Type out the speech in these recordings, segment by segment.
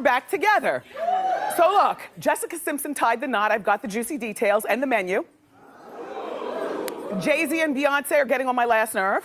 we're back together. So look, Jessica Simpson tied the knot. I've got the juicy details and the menu. Jay-Z and Beyonce are getting on my last nerve.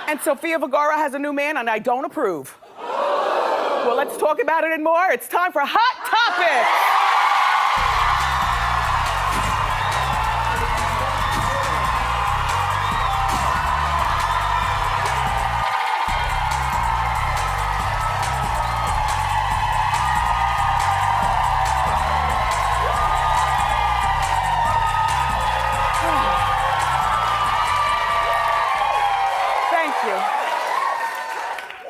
And Sofia Vergara has a new man and I don't approve. Well, let's talk about it and more. It's time for Hot Topics.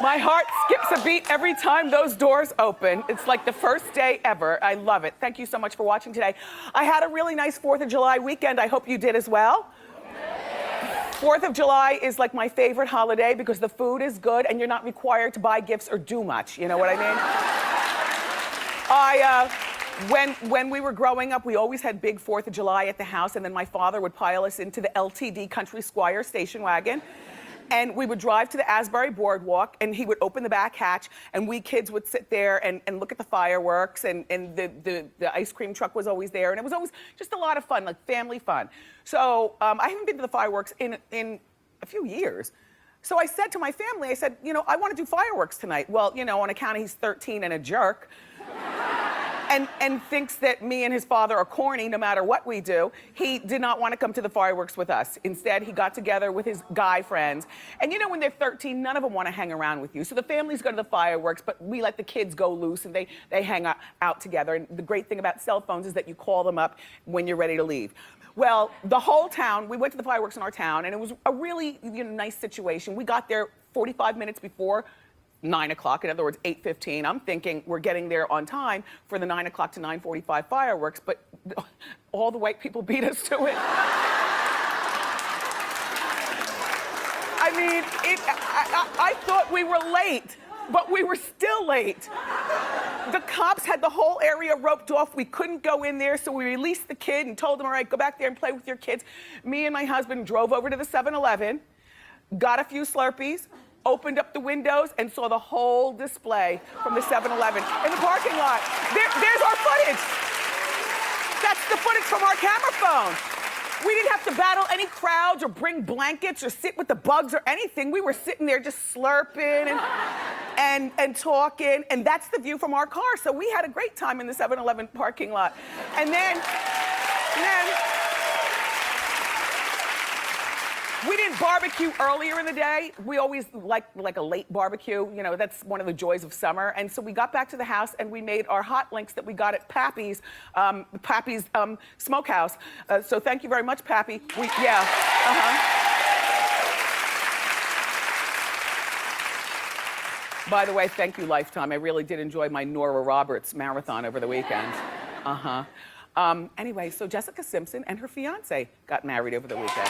My heart skips a beat every time those doors open. It's like the first day ever. I love it. Thank you so much for watching today. I had a really nice 4th of July weekend. I hope you did as well. 4th of July is like my favorite holiday because the food is good and you're not required to buy gifts or do much. You know what I mean? When we were growing up, we always had big 4th of July at the house, and then my father would pile us into the LTD Country Squire station wagon. And we would drive to the Asbury Boardwalk, and he would open the back hatch, and we kids would sit there and look at the fireworks, and the ice cream truck was always there, and it was always just a lot of fun, like family fun. So I haven't been to the fireworks in a few years. So I said to my family, I said, you know, I want to do fireworks tonight. Well, you know, on account of he's 13 and a jerk, and thinks that me and his father are corny no matter what we do, he did not want to come to the fireworks with us. Instead, he got together with his guy friends. And you know, when they're 13, none of them want to hang around with you. So the families go to the fireworks, but we let the kids go loose and they hang out together. And the great thing about cell phones is that you call them up when you're ready to leave. Well, the whole town, we went to the fireworks in our town, and it was a really nice situation. We got there 45 minutes before 9 o'clock, in other words, 8:15. I'm thinking we're getting there on time for the 9 o'clock to 9:45 fireworks, but all the white people beat us to it. I mean, I thought we were late, but we were still late. The cops had the whole area roped off. We couldn't go in there, so we released the kid and told him, all right, go back there and play with your kids. Me and my husband drove over to the 7-Eleven, got a few Slurpees, opened up the windows and saw the whole display from the 7-Eleven in the parking lot. There's our footage. That's the footage from our camera phone. We didn't have to battle any crowds or bring blankets or sit with the bugs or anything. We were sitting there just slurping and talking, and that's the view from our car. So we had a great time in the 7-Eleven parking lot. And then we didn't barbecue earlier in the day. We always like a late barbecue. You know, that's one of the joys of summer. And so we got back to the house and we made our hot links that we got at Pappy's Smokehouse. So thank you very much, Pappy. By the way, thank you, Lifetime. I really did enjoy my Nora Roberts marathon over the weekend. Anyway, so Jessica Simpson and her fiance got married over the weekend.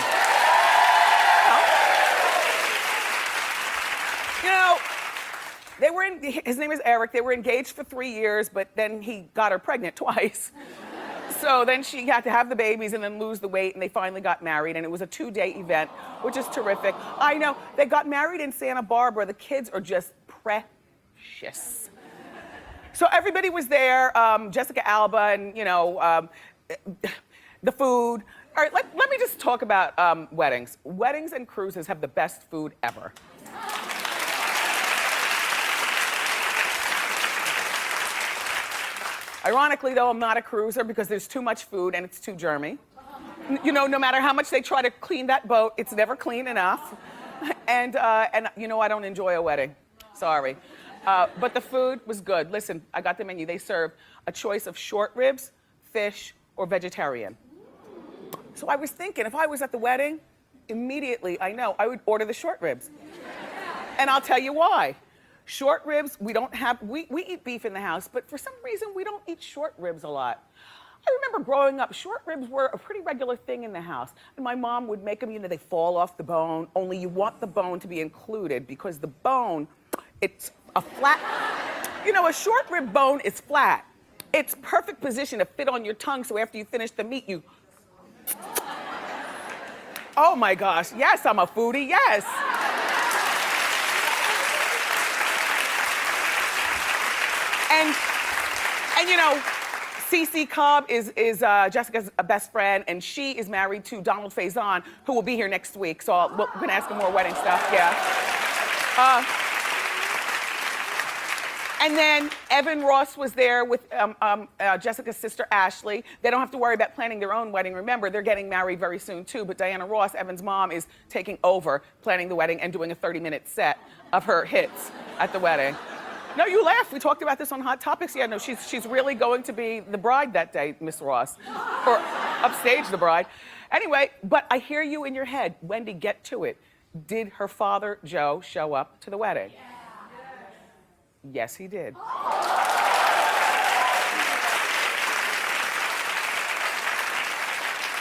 You know, his name is Eric. They were engaged for 3 years, but then he got her pregnant twice. So then she had to have the babies and then lose the weight, and they finally got married, and it was a 2-day event, which is terrific. I know, they got married in Santa Barbara. The kids are just precious. So everybody was there, Jessica Alba, and you know, the food. All right, let me just talk about weddings. Weddings and cruises have the best food ever. Ironically, though, I'm not a cruiser because there's too much food and it's too germy. You know, no matter how much they try to clean that boat, it's never clean enough. And you know, I don't enjoy a wedding. Sorry. But the food was good. Listen, I got the menu. They served a choice of short ribs, fish, or vegetarian. So I was thinking, if I was at the wedding, immediately, I know, I would order the short ribs. And I'll tell you why. Short ribs, we eat beef in the house, but for some reason, we don't eat short ribs a lot. I remember growing up, short ribs were a pretty regular thing in the house. And my mom would make them, you know, they fall off the bone, only you want the bone to be included because the bone, it's a flat, you know, a short rib bone is flat. It's perfect position to fit on your tongue, so after you finish the meat, you... Oh my gosh, yes, I'm a foodie, yes. And you know, Cece Cobb is Jessica's best friend, and she is married to Donald Faison, who will be here next week. So we're gonna ask him more wedding stuff, yeah. And then Evan Ross was there with Jessica's sister Ashley. They don't have to worry about planning their own wedding. Remember, they're getting married very soon too, but Diana Ross, Evan's mom, is taking over planning the wedding and doing a 30-minute set of her hits at the wedding. No, you laughed. We talked about this on Hot Topics. Yeah, no, she's really going to be the bride that day, Miss Ross. Or upstage the bride. Anyway, but I hear you in your head. Wendy, get to it. Did her father, Joe, show up to the wedding? Yeah. Yes, he did.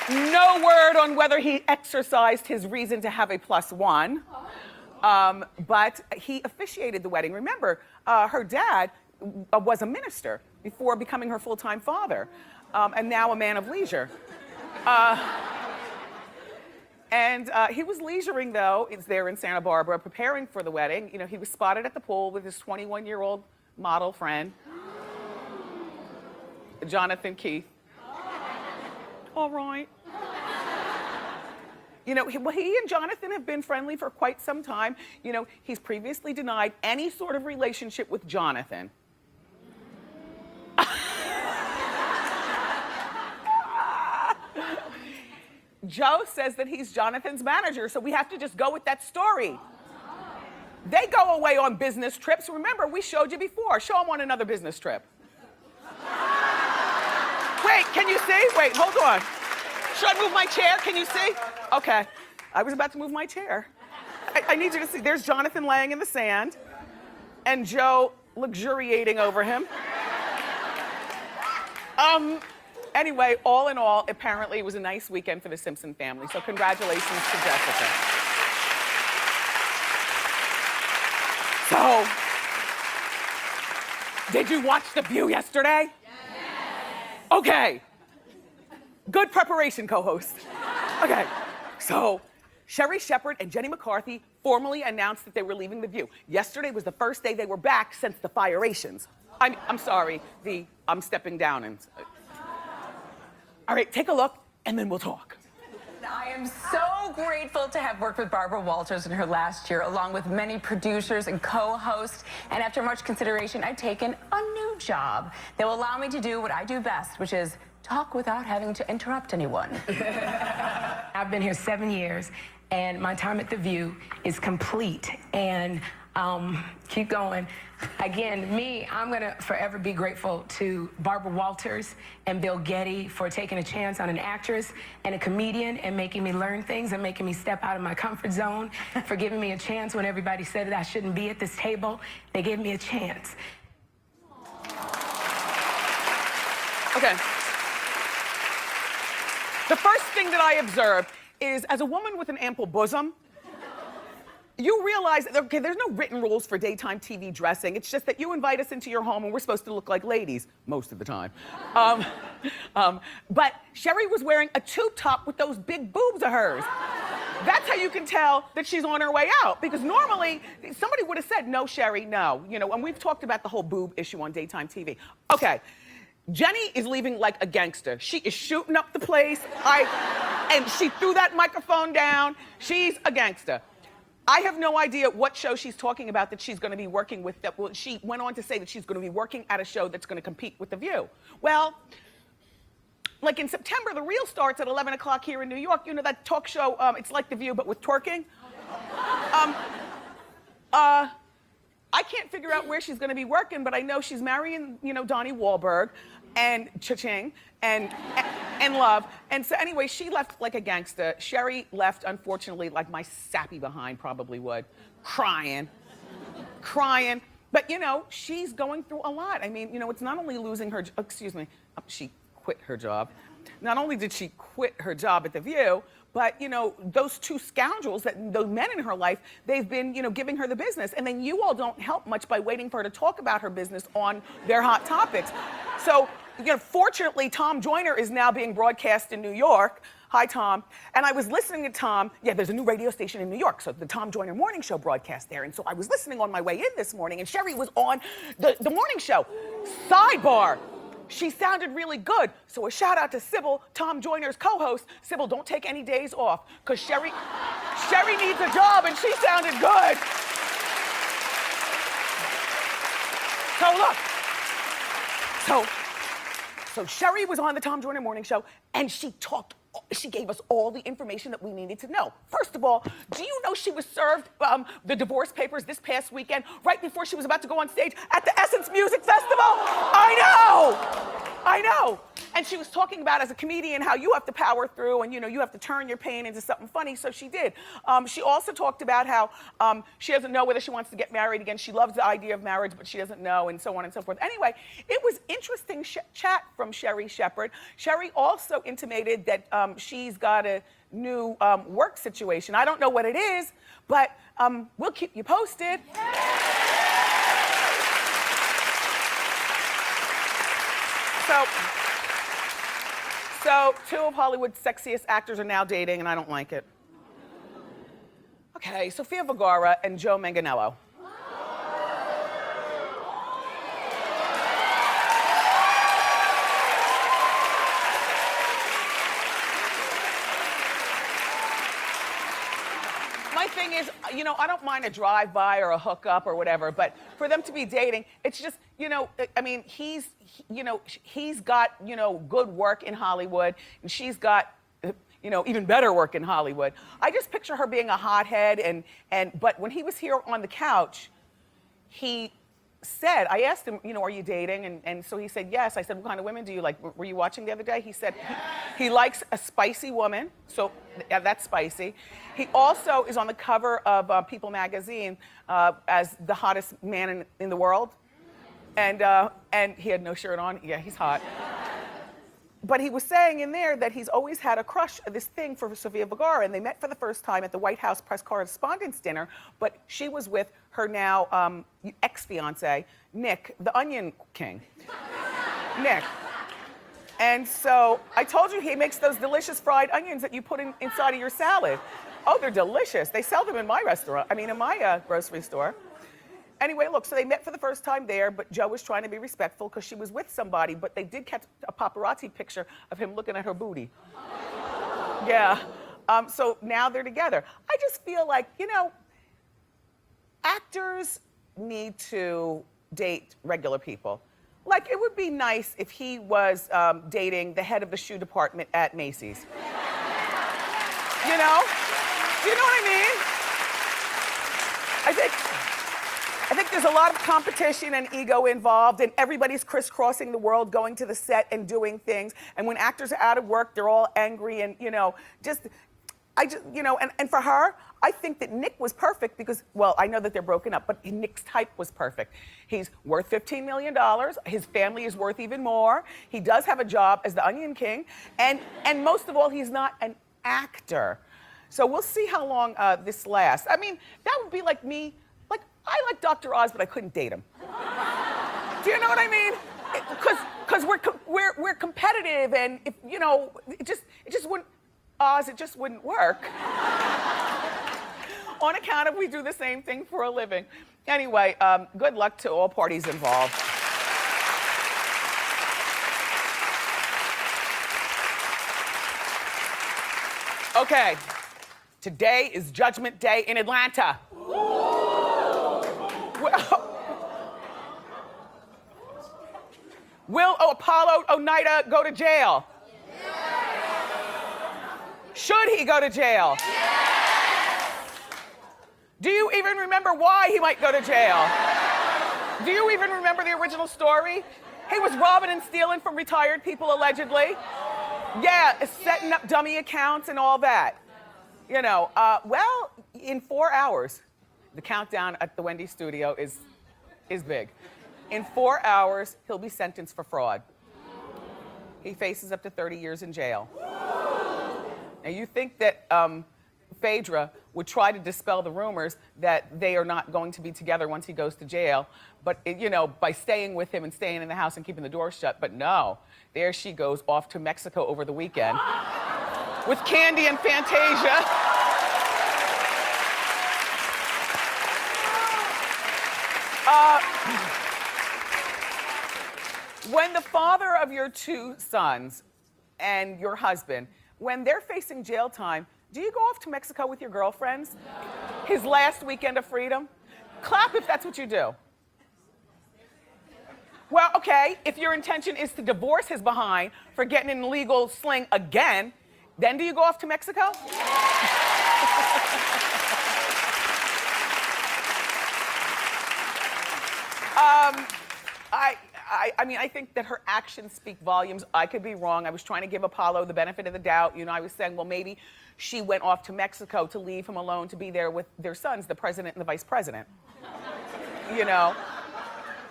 No word on whether he exercised his reason to have a +1. But he officiated the wedding. Remember, her dad was a minister before becoming her full-time father, and now a man of leisure. He was leisuring, though. It's there in Santa Barbara, preparing for the wedding. You know, he was spotted at the pool with his 21-year-old model friend, Jonathan Keith. All right. You know, he and Jonathan have been friendly for quite some time. You know, he's previously denied any sort of relationship with Jonathan. Joe says that he's Jonathan's manager, so we have to just go with that story. They go away on business trips. Remember, we showed you before. Show them on another business trip. Wait, can you see? Wait, hold on. Should I move my chair? Can you see? Okay. I was about to move my chair. I need you to see. There's Jonathan laying in the sand and Joe luxuriating over him. Anyway, all in all, apparently it was a nice weekend for the Simpson family. So congratulations to Jessica. So, did you watch The View yesterday? Yes. Okay. Good preparation, co-host. Okay, so Sherri Shepherd and Jenny McCarthy formally announced that they were leaving The View. Yesterday was the first day they were back since the firations. I'm sorry, I'm stepping down and... All right, take a look, and then we'll talk. I am so grateful to have worked with Barbara Walters in her last year, along with many producers and co-hosts. And after much consideration, I've taken a new job that will allow me to do what I do best, which is talk without having to interrupt anyone. I've been here 7 years, and my time at The View is complete. And keep going. Again, I'm gonna forever be grateful to Barbara Walters and Bill Getty for taking a chance on an actress and a comedian and making me learn things and making me step out of my comfort zone, for giving me a chance when everybody said that I shouldn't be at this table. They gave me a chance. Okay. The first thing that I observed is, as a woman with an ample bosom, you realize, okay, there's no written rules for daytime TV dressing. It's just that you invite us into your home and we're supposed to look like ladies most of the time. But Sherri was wearing a tube top with those big boobs of hers. That's how you can tell that she's on her way out, because normally somebody would have said, no, Sherri, no. You know, and we've talked about the whole boob issue on daytime TV. Okay, Jenny is leaving like a gangster. She is shooting up the place. And she threw that microphone down. She's a gangster. I have no idea what show she's talking about that she's going to be working with. Well, she went on to say that she's going to be working at a show that's going to compete with The View. Well, like in September, The Real starts at 11 o'clock here in New York. You know that talk show, it's like The View, but with twerking? I can't figure out where she's going to be working, but I know she's marrying, you know, Donnie Wahlberg and Cha-Ching and Love. And so anyway, she left like a gangster. Sherri left, unfortunately, like my sappy behind probably would, crying. But you know, she's going through a lot. I mean, you know, it's not only losing her, she quit her job. Not only did she quit her job at The View, but you know, those two scoundrels, those men in her life, they've been, you know, giving her the business. And then you all don't help much by waiting for her to talk about her business on their Hot Topics. So, you know, fortunately, Tom Joyner is now being broadcast in New York. Hi, Tom. And I was listening to Tom. Yeah, there's a new radio station in New York, so the Tom Joyner Morning Show broadcast there. And so I was listening on my way in this morning, and Sherry was on the morning show. Sidebar. She sounded really good. So a shout out to Sybil, Tom Joyner's co-host. Sybil, don't take any days off, because Sherry needs a job, and she sounded good. So look. So Sherry was on the Tom Joyner Morning Show, and she gave us all the information that we needed to know. First of all, do you know she was served the divorce papers this past weekend, right before she was about to go on stage at the Essence Music Festival? I know. And she was talking about, as a comedian, how you have to power through and, you have to turn your pain into something funny, so she did. She also talked about how she doesn't know whether she wants to get married again. She loves the idea of marriage, but she doesn't know, and so on and so forth. Anyway, it was interesting chat from Sherry Shepherd. Sherry also intimated that she's got a new work situation. I don't know what it is, but we'll keep you posted. So two of Hollywood's sexiest actors are now dating, and I don't like it. Okay, Sofia Vergara and Joe Manganiello. My thing is, I don't mind a drive-by or a hookup or whatever, but for them to be dating, it's just, I mean, he's got, good work in Hollywood, and she's got, even better work in Hollywood. I just picture her being a hothead, but when he was here on the couch, he said, I asked him, are you dating? And so he said, yes. I said, what kind of women do you like? Were you watching the other day? He said he likes a spicy woman, so yeah, that's spicy. He also is on the cover of People magazine as the hottest man in the world. And he had no shirt on. Yeah, he's hot. But he was saying in there that he's always had a crush, this thing for Sofia Vergara, and they met for the first time at the White House press correspondence dinner, but she was with her now ex-fiance, Nick, the Onion King. Nick. And so I told you he makes those delicious fried onions that you put inside of your salad. Oh, they're delicious. They sell them in my restaurant, in my grocery store. Anyway, look, so they met for the first time there, but Joe was trying to be respectful because she was with somebody, but they did catch a paparazzi picture of him looking at her booty. Yeah. So now they're together. I just feel like, actors need to date regular people. Like, it would be nice if he was dating the head of the shoe department at Macy's. Do you know what I mean? I think there's a lot of competition and ego involved, and everybody's crisscrossing the world, going to the set and doing things. And when actors are out of work, they're all angry and, and for her, I think that Nick was perfect because, well, I know that they're broken up, but Nick's type was perfect. He's worth $15 million. His family is worth even more. He does have a job as the Onion King. And most of all, he's not an actor. So we'll see how long this lasts. I mean, that would be like me. I like Dr. Oz, but I couldn't date him. Do you know what I mean? Because we're competitive, and if it just wouldn't, Oz, it just wouldn't work. On account of we do the same thing for a living. Anyway, good luck to all parties involved. Okay, today is Judgment Day in Atlanta. Will Apollo Nida go to jail? Yes. Should he go to jail? Yes. Do you even remember why he might go to jail? Do you even remember the original story? He was robbing and stealing from retired people, allegedly. Yeah, setting up dummy accounts and all that. Well, in 4 hours, the countdown at the Wendy studio is big. In 4 hours, he'll be sentenced for fraud. He faces up to 30 years in jail. Now, you think that Phaedra would try to dispel the rumors that they are not going to be together once he goes to jail, but by staying with him and staying in the house and keeping the door shut. But no, there she goes off to Mexico over the weekend. with Candy and Fantasia. When the father of your two sons and your husband, when they're facing jail time, do you go off to Mexico with your girlfriends? His last weekend of freedom? Clap if that's what you do. Well, okay, if your intention is to divorce his behind for getting in illegal sling again, then do you go off to Mexico? I mean, I think that her actions speak volumes. I could be wrong. I was trying to give Apollo the benefit of the doubt. You know, I was saying, well, maybe she went off to Mexico to leave him alone to be there with their sons, the president and the vice president. You know?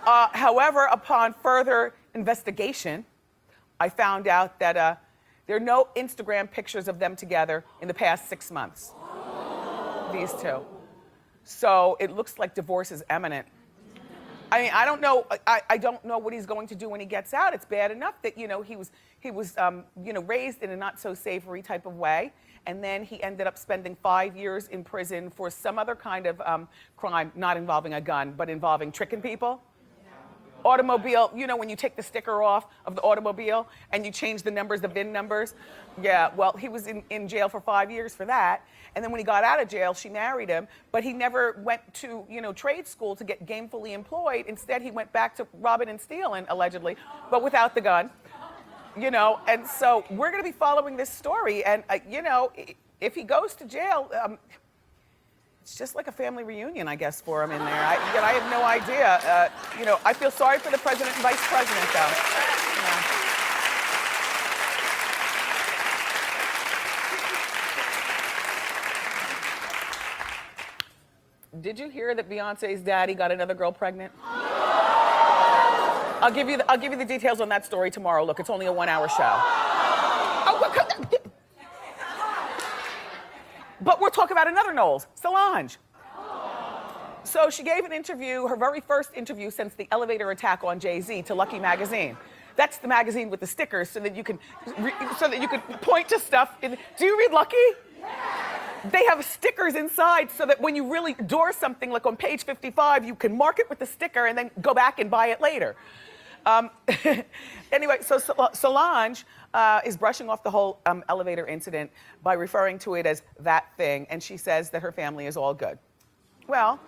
However, upon further investigation, I found out that there are no Instagram pictures of them together in the past 6 months. These two. So it looks like divorce is imminent. I mean, I don't know. I don't know what he's going to do when he gets out. It's bad enough that, you know, he was you know, raised in a not so savory type of way, and then he ended up spending 5 years in prison for some other kind of crime, not involving a gun, but involving tricking people. Automobile, you know, when you take the sticker off of the automobile and you change the numbers, the VIN numbers. Yeah, well, he was in jail for 5 years for that. And then when he got out of jail, she married him, but he never went to, you know, trade school to get gainfully employed. Instead, he went back to robbing and stealing, allegedly, but without the gun, you know. And so we're going to be following this story. And, you know, if he goes to jail, it's just like a family reunion, I guess, for him in there. I have no idea. You know, I feel sorry for the president and vice president, though. Yeah. Did you hear that Beyonce's daddy got another girl pregnant? I'll give you the details on that story tomorrow. Look, it's only a 1-hour show. But we're talking about another Knowles, Solange. So she gave an interview, her very first interview since the elevator attack on Jay-Z, to Lucky magazine. That's the magazine with the stickers so that you can point to stuff. Do you read Lucky? They have stickers inside so that when you really adore something, like on page 55, you can mark it with the sticker and then go back and buy it later. Anyway, so Solange is brushing off the whole elevator incident by referring to it as that thing, and she says that her family is all good. Well,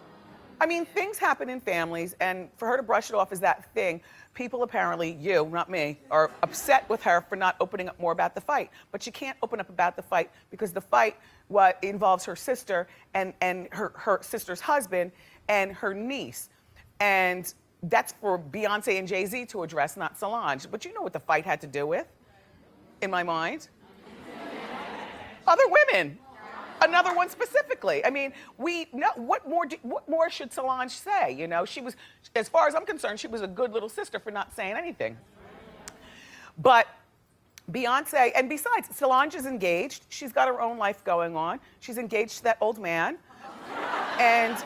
I mean, things happen in families, and for her to brush it off as that thing, people apparently, you, not me, are upset with her for not opening up more about the fight. But she can't open up about the fight because the fight involves her sister and her sister's husband and her niece. And that's for Beyonce and Jay-Z to address, not Solange. But you know what the fight had to do with, in my mind? Other women. Another one specifically. I mean, what more should Solange say? You know, she was, as far as I'm concerned, she was a good little sister for not saying anything. But Beyonce, and besides, Solange is engaged. She's got her own life going on. She's engaged to that old man. And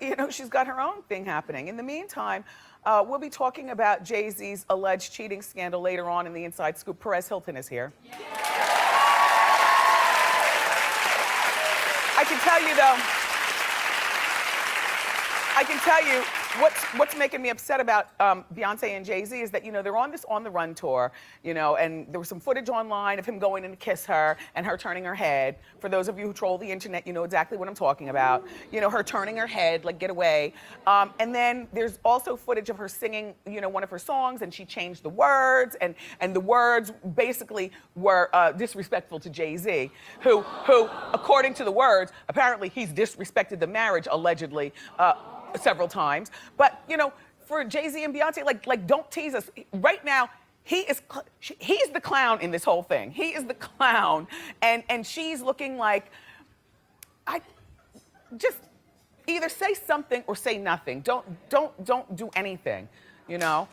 you know, she's got her own thing happening. In the meantime, we'll be talking about Jay-Z's alleged cheating scandal later on in the Inside Scoop. Perez Hilton is here. Yeah. I can tell you, though, what's making me upset about Beyonce and Jay-Z is that, you know, they're on this On the Run tour, you know, and there was some footage online of him going in to kiss her and her turning her head. For those of you who troll the internet, you know exactly what I'm talking about. You know, her turning her head, like, get away. And then there's also footage of her singing, you know, one of her songs, and she changed the words, and the words basically were disrespectful to Jay-Z, who, according to the words, apparently he's disrespected the marriage, allegedly, several times. But, you know, for Jay-Z and Beyonce, like don't tease us. Right now, he's the clown in this whole thing. He is the clown, and she's looking like, just either say something or say nothing. Don't do anything, you know?